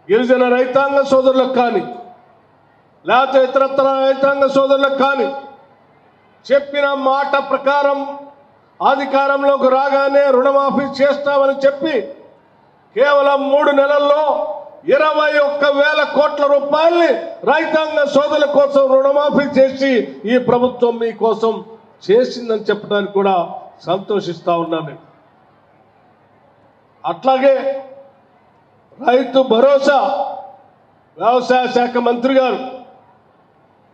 గిరిజన రైతాంగ సోదరులకు కానీ లేకపోతే ఇతరత్ర రైతాంగ సోదరులకు కానీ చెప్పిన మాట ప్రకారం అధికారంలోకి రాగానే రుణమాఫీ చేస్తామని చెప్పి కేవలం 3 నెలల్లో 21,000 కోట్ల రూపాయల్ని రైతాంగ సోదరుల కోసం రుణమాఫీ చేసి ఈ ప్రభుత్వం మీకోసం చేసిందని చెప్పడానికి కూడా సంతోషిస్తా ఉన్నాను. అట్లాగే రైతు భరోసా వ్యవసాయ శాఖ మంత్రి గారు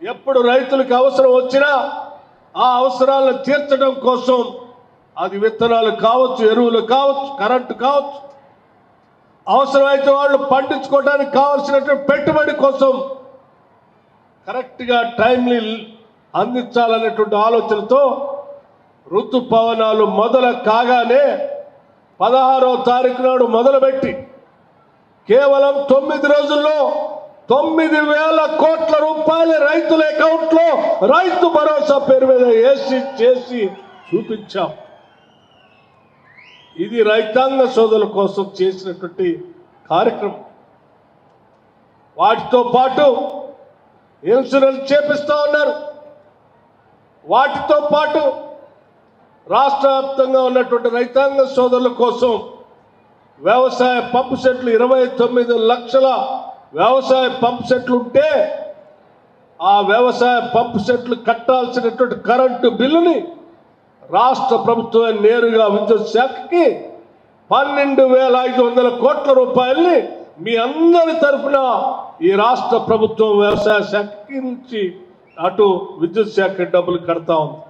ఎప్పుడు రైతులకు అవసరం వచ్చినా ఆ అవసరాలను తీర్చడం కోసం అది విత్తనాలు కావచ్చు, ఎరువులు కావచ్చు, కరెంటు కావచ్చు, అవసరమైతే వాళ్ళు పండించుకోవడానికి కావాల్సినటువంటి పెట్టుబడి కోసం కరెక్ట్గా టైంలీ అందించాలనేటువంటి ఆలోచనతో ఋతుపవనాలు మొదలు కాగానే 16వ తారీఖు నాడు మొదలుపెట్టి కేవలం 9 రోజుల్లో 9,000 కోట్ల రూపాయల రైతుల అకౌంట్లో రైతు భరోసా పేరు మీద వేసి చేసి చూపించాం. ఇది రైతాంగ సోదరుల కోసం చేసినటువంటి కార్యక్రమం. వాటితో పాటు ఇన్సూరెన్స్ చేపిస్తా ఉన్నారు. వాటితో పాటు రాష్ట్ర వ్యాప్తంగా ఉన్నటువంటి రైతాంగ సోదరుల కోసం వ్యవసాయ పంపు సెట్లు 29 లక్షల వ్యవసాయ పంపు సెట్లు ఉంటే ఆ వ్యవసాయ పంపు సెట్లు కట్టాల్సినటువంటి కరెంటు బిల్లుని రాష్ట్ర ప్రభుత్వం నేరుగా విద్యుత్ శాఖకి 12,500 కోట్ల రూపాయల్ని మీ అందరి తరఫున ఈ రాష్ట్ర ప్రభుత్వం వ్యవసాయ శాఖకి నుంచి అటు విద్యుత్ శాఖ డబ్బులు కడతా ఉంది.